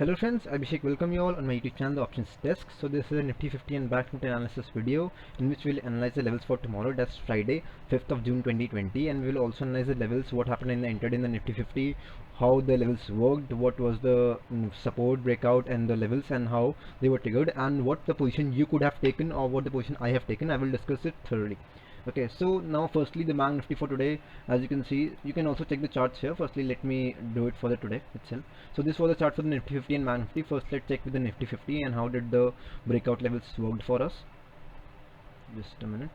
Hello friends, Abhishek welcome you all on my YouTube channel The Options Desk. So this is a Nifty 50 and Bank Nifty analysis video in which we'll analyze the levels for tomorrow, that's Friday 5th of June 2020, and we'll also analyze the levels, what happened in the entered in the Nifty 50, how the levels worked, what was the support breakout and the levels and how they were triggered, and what the position you could have taken or what the position I have taken. I will discuss it thoroughly. Okay, so now firstly the Bank Nifty for today, as you can see, you can also check the charts here. Firstly let me do it for the today itself. So this was the chart for the Nifty 50 and Bank Nifty. First let's check with the Nifty 50 and how did the breakout levels worked for us. Just a minute.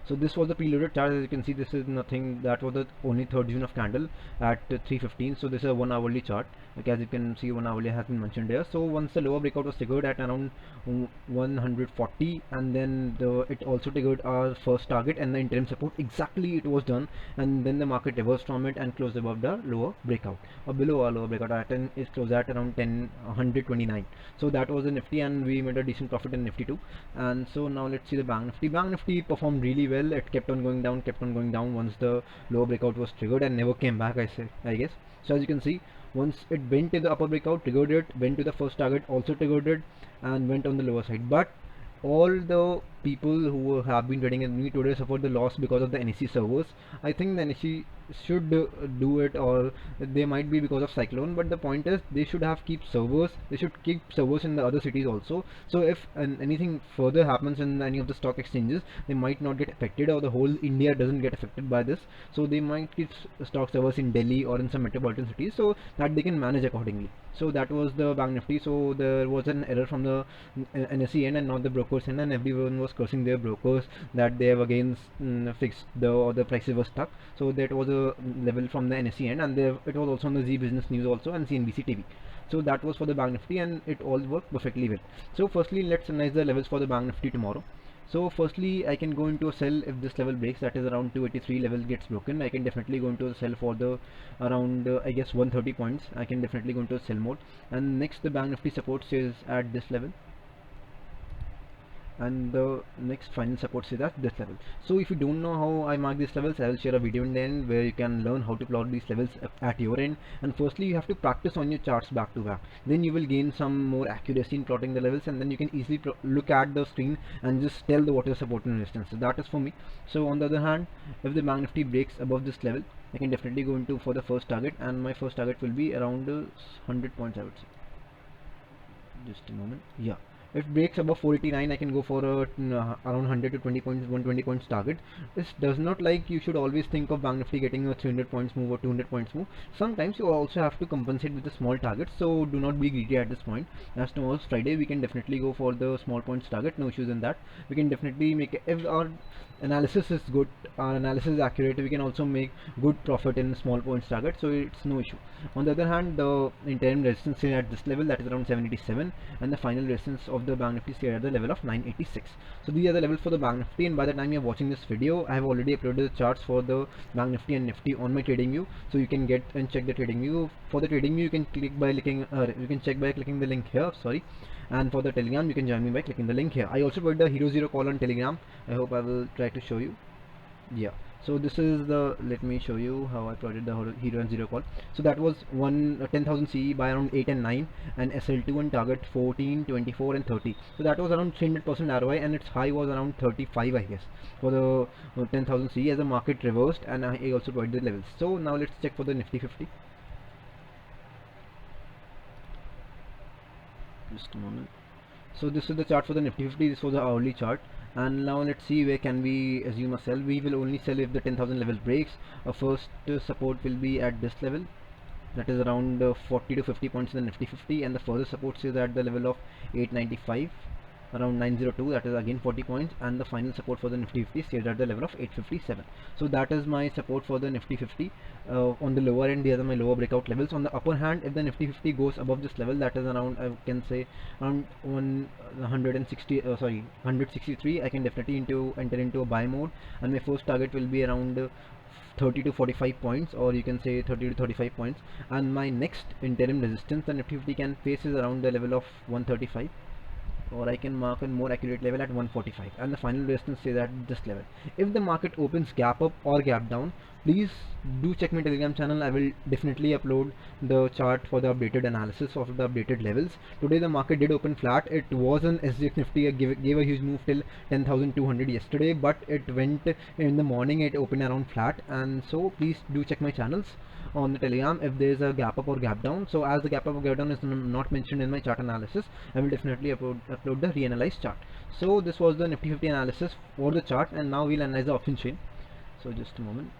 So this was the preloaded chart. As you can see, this is nothing, that was the only 3rd June of candle at 3:15. So this is a 1 hourly chart. Okay, as you can see, 1 hourly has been mentioned here. So once the lower breakout was triggered at around 140, and then it also triggered our first target and the interim support, exactly it was done, and then the market reversed from it and closed above the lower breakout or below our lower breakout at is closed at around 129. So that was the Nifty, and we made a decent profit in Nifty too. And so now let's see the Bank Nifty. Bank Nifty performed really well. It kept on going down, kept on going down once the lower breakout was triggered and never came back, I guess. So as you can see, once it went to the upper breakout, triggered it, went to the first target, also triggered it, and went on the lower side. But all the people who have been trading with me today suffered the loss because of the NSE servers. I think the NSE should do it, or they might be because of cyclone, but the point is they should have keep servers, they should keep servers in the other cities also. So if anything further happens in any of the stock exchanges, they might not get affected, or the whole India doesn't get affected by this. So they might keep stock servers in Delhi or in some metropolitan cities so that they can manage accordingly. So that was the Bank Nifty. So there was an error from the NSE end and not the brokers end, and everyone was cursing their brokers that they have again fixed the prices were stuck. So that was a level from the NSE end, and it was also on the Z Business News also and CNBC TV. So that was for the Bank Nifty, and it all worked perfectly well. So firstly let's analyze the levels for the Bank Nifty tomorrow. So firstly I can go into a sell if this level breaks, that is around 283 level gets broken. I can definitely go into a sell for the around I guess 130 points. I can definitely go into a sell mode. And next the Bank Nifty support is at this level, and the next final support is at this level. So if you don't know how I mark these levels, I will share a video in the end where you can learn how to plot these levels at your end. And firstly you have to practice on your charts back to back, then you will gain some more accuracy in plotting the levels, and then you can easily look at the screen and just tell what is support and resistance. So that is for me. So on the other hand, if the Bank Nifty breaks above this level, I can definitely go into for the first target, and my first target will be around 100 points, I would say. Just a moment. Yeah, if it breaks above 489, I can go for a around 100 to 20 points, 120 points target. This does not like you should always think of Bank Nifty getting a 300 points move or 200 points move. Sometimes you also have to compensate with the small targets, so do not be greedy at this point. As tomorrow's Friday, we can definitely go for the small points target, no issues in that. We can definitely make it, if our analysis is good, our analysis is accurate, we can also make good profit in small points target, so it's no issue. On the other hand, the interim resistance is at this level, that is around 787, and the final resistance of the Bank Nifty is at the level of 986. So these are the levels for the Bank Nifty, and by the time you are watching this video, I have already uploaded the charts for the Bank Nifty and Nifty on my trading view, so you can get and check the trading view. For the trading view, you can click by clicking you can check by clicking the link here, sorry. And for the Telegram, you can join me by clicking the link here. I also put the Hero Zero call on Telegram. I hope I will try to show you. Yeah, so this is the, let me show you how I plotted the Hero and Zero call. So that was 10,000 CE by around 8 and 9, and SL2 and target 14, 24 and 30. So that was around 300% ROI, and its high was around 35, I guess, for the 10,000 CE as the market reversed, and I also plotted the levels. So now let's check for the Nifty 50. Just a moment. So this is the chart for the Nifty 50. This was the hourly chart, and now let's see where can we assume a sell. We will only sell if the 10,000 level breaks. Our first support will be at this level, that is around 40 to 50 points in the Nifty 50, and the further support is at the level of 895, around 902, that is again 40 points, and the final support for the Nifty 50 stays at the level of 857. So that is my support for the Nifty 50. On the lower end, these are my lower breakout levels. On the upper hand, if the Nifty 50 goes above this level, that is around, I can say around 163, I can definitely enter into a buy mode, and my first target will be around 30 to 45 points, or you can say 30 to 35 points, and my next interim resistance the Nifty 50 can face is around the level of 135. or I can mark a more accurate level at 145, and the final resistance stays at this level. If the market opens gap up or gap down, please do check my Telegram channel. I will definitely upload the chart for the updated analysis of the updated levels. Today the market did open flat. It was an SGX Nifty, gave a huge move till 10,200 yesterday, but it went in the morning, it opened around flat. And so please do check my channels on the Telegram if there is a gap up or gap down. So as the gap up or gap down is not mentioned in my chart analysis, I will definitely upload the reanalyzed chart. So this was the Nifty 50 analysis for the chart, and now we'll analyze the option chain. So just a moment.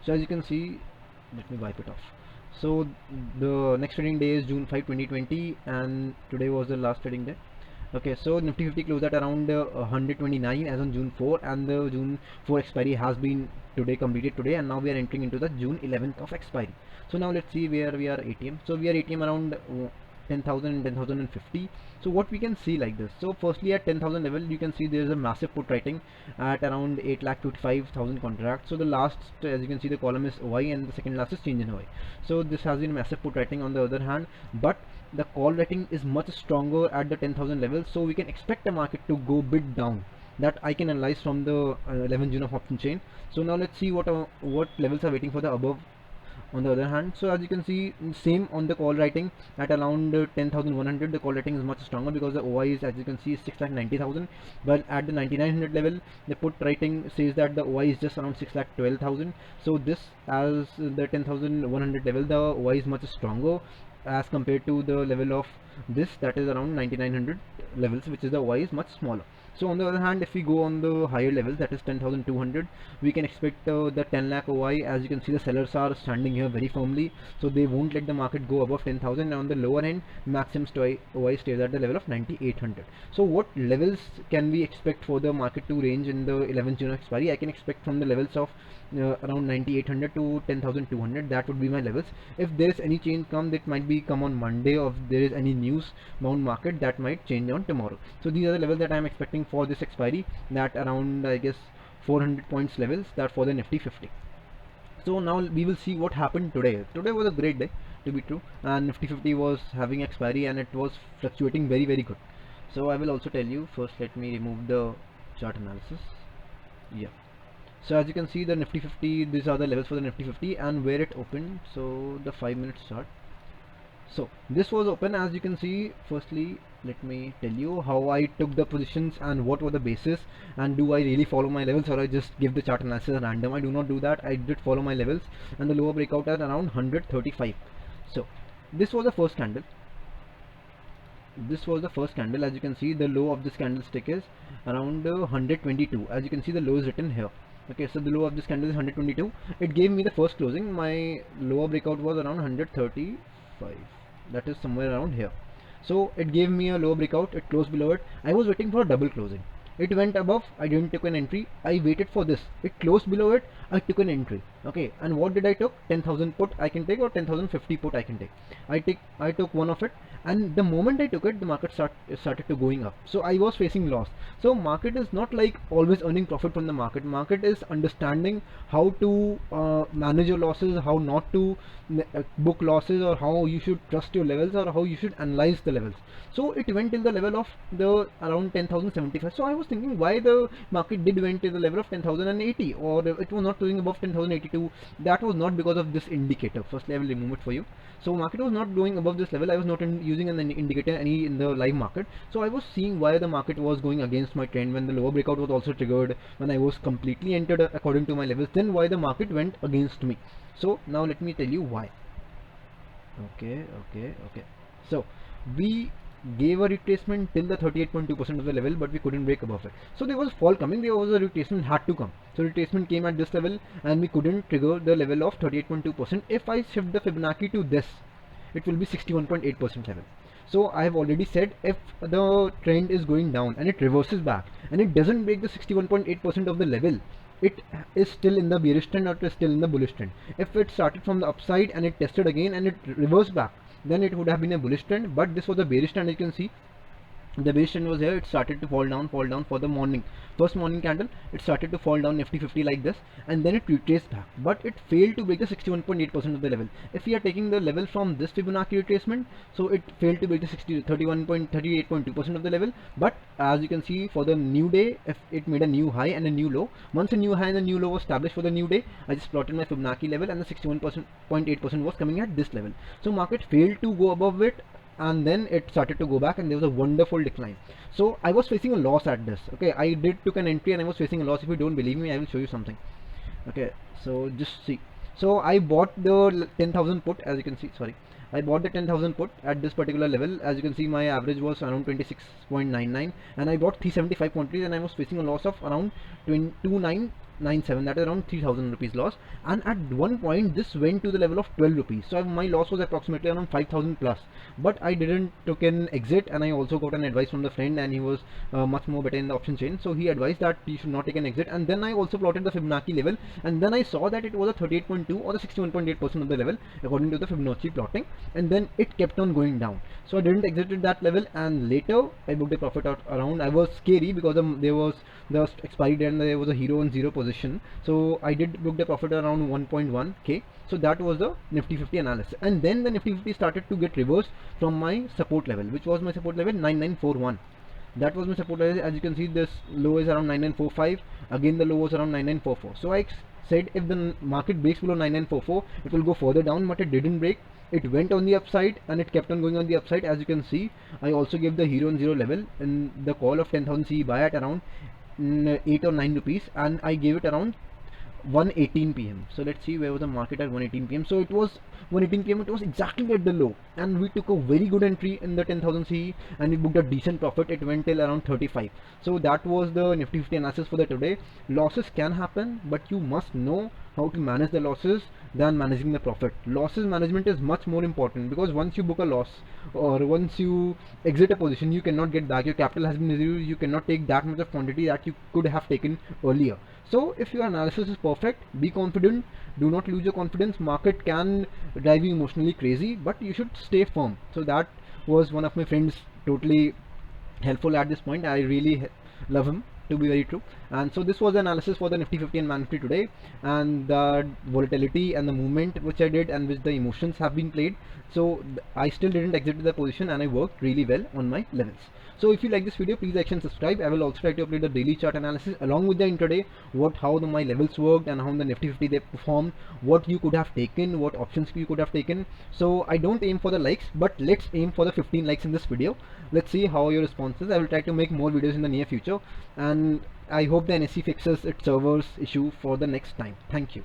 So as you can see, let me wipe it off. So the next trading day is June 5 2020, and today was the last trading day. Okay, so Nifty 50 closed at around 129 as on June 4, and the June 4 expiry has been completed today, and now we are entering into the June 11th of expiry. So now let's see where we are ATM. So we are ATM around 10,000 and 10,050. So what we can see like this. So firstly at 10,000 level, you can see there is a massive put writing at around 8,55,000 contracts. So the last, as you can see, the column is OI and the second last is change in OI. So this has been massive put writing on the other hand, but the call rating is much stronger at the 10,000 level, so we can expect the market to go bit down. That I can analyze from the 11 June of option chain. So now let's see what levels are waiting for the above on the other hand. So as you can see, same on the call writing at around 10,100. The call writing is much stronger because the OI is, as you can see, 6,90,000, but at the 9,900 level the put writing says that the OI is just around 6,12,000. so this, as the 10,100 level, the OI is much stronger as compared to the level of this, that is around 9,900 levels, which is the OI is much smaller. So on the other hand, if we go on the higher levels, that is 10,200, we can expect the 10 lakh OI. As you can see, the sellers are standing here very firmly, so they won't let the market go above 10,000. And on the lower end, maximum OI stays at the level of 9,800. So what levels can we expect for the market to range in the 11th June expiry? I can expect from the levels of around 9,800 to 10,200. That would be my levels. If there is any change come, that might be come on Monday, or if there is any news bound market, that might change on tomorrow. So these are the levels that I am expecting for this expiry, that around, I guess, 400 points levels, that for the Nifty 50. So now we will see what happened today. Today was a great day, to be true, and Nifty 50 was having expiry and it was fluctuating very good. So I will also tell you. First let me remove the chart analysis. Yeah, so as you can see, the Nifty 50, these are the levels for the Nifty 50 and where it opened. So the 5-minute chart. So this was open, as you can see. Firstly, let me tell you how I took the positions and what were the basis, and do I really follow my levels, or I just give the chart analysis at random. I do not do that. I did follow my levels, and the lower breakout at around 135. So this was the first candle. This was the first candle. As you can see, the low of this candlestick is around 122. As you can see, the low is written here. Okay, so the low of this candle is 122. It gave me the first closing. My lower breakout was around 135. That is somewhere around here. So it gave me a lower breakout. It closed below it. I was waiting for a double closing. It went above. I didn't take an entry. I waited for this. It closed below it. I took an entry. Okay, and what did I took? 10,000 put I can take, or 10,050 put I can take. I took one of it, and the moment I took it, the market started to going up. So I was facing loss. So market is not like always earning profit from the market. Market is understanding how to manage your losses, how not to book losses, or how you should trust your levels, or how you should analyze the levels. So it went till the level of the around 10,075. So I was thinking why the market did went to the level of 10,080, or it was not going above 10,082. That was not because of this indicator. Firstly, I will remove it for you. So market was not going above this level. I was not using an indicator any in the live market. So I was seeing why the market was going against my trend when the lower breakout was also triggered, when I was completely entered according to my levels, then why the market went against me. So now let me tell you why. Okay. So we gave a retracement till the 38.2% of the level, but we couldn't break above it. So there was fall coming, there was a retracement had to come. So retracement came at this level and we couldn't trigger the level of 38.2%. If I shift the Fibonacci to this, it will be 61.8% level. So I have already said, if the trend is going down and it reverses back and it doesn't break the 61.8% of the level, it is still in the bearish trend, or it is still in the bullish trend. If it started from the upside and it tested again and it reversed back, then it would have been a bullish trend, but this was a bearish trend. You can see the base trend was here, it started to fall down for the morning, first morning candle. It started to fall down Nifty 50 like this, and then it retraced back, but it failed to break the 61.8% of the level. If we are taking the level from this Fibonacci retracement, so it failed to break the 38.2% of the level. But as you can see, for the new day, if it made a new high and a new low, once a new high and a new low was established for the new day, I just plotted my Fibonacci level, and the 61.8% was coming at this level. So market failed to go above it, and then it started to go back, and there was a wonderful decline. So I was facing a loss at this. Okay, I took an entry and I was facing a loss. If you don't believe me, I will show you something. Okay, so just see. So I bought the 10,000 put, as you can see. Sorry, I bought the 10,000 put at this particular level. As you can see, my average was around 26.99, and I bought 375 quantities, and I was facing a loss of around 2997, that is around 3,000 rupees loss. And at one point this went to the level of 12 rupees, so my loss was approximately around 5,000 plus. But I didn't took an exit, and I also got an advice from the friend, and he was much more better in the option chain, so he advised that you should not take an exit. And then I also plotted the Fibonacci level, and then I saw that it was a 38.2 or the 61.8% of the level according to the Fibonacci plotting, and then it kept on going down. So I didn't exit at that level, and later I booked a profit out around. I was scary because there was the expiry date and there was a hero in zero position, so I did book the profit around 1.1k. So that was the Nifty 50 analysis, and then the Nifty 50 started to get reversed from my support level, which was my support level 9941. That was my support level. As you can see, this low is around 9945. Again the low was around 9944. So I said if the market breaks below 9944, it will go further down, but it didn't break. It went on the upside, and it kept on going on the upside. As you can see, I also gave the hero on zero level in the call of 10,000 CE buy at around 8 or 9 rupees, and I gave it around 1:18 p.m. So let's see where was the market at 1:18 p.m. So it was 1:18 p.m. It was exactly at the low, and we took a very good entry in the 10,000 CE, and we booked a decent profit. It went till around 35. So that was the Nifty 50 analysis for the today. Losses can happen, but you must know how to manage the losses than managing the profit. Losses management is much more important, because once you book a loss or once you exit a position, you cannot get back. Your capital has been reduced. You cannot take that much of quantity that you could have taken earlier. So if your analysis is perfect, be confident, do not lose your confidence. Market can drive you emotionally crazy, but you should stay firm. So that was one of my friends, totally helpful at this point. I really love him, to be very true. And so this was the analysis for the Nifty 50 and Man 50 today, and the volatility and the movement which I did, and which the emotions have been played. So I still didn't exit the position, and I worked really well on my levels. So if you like this video, please like and subscribe. I will also try to update the daily chart analysis along with the intraday, how my levels worked, and how the Nifty 50 they performed, what you could have taken, what options you could have taken. So I don't aim for the likes, but let's aim for the 15 likes in this video. Let's see how your response is. I will try to make more videos in the near future, and I hope the NSE fixes its servers issue for the next time. Thank you.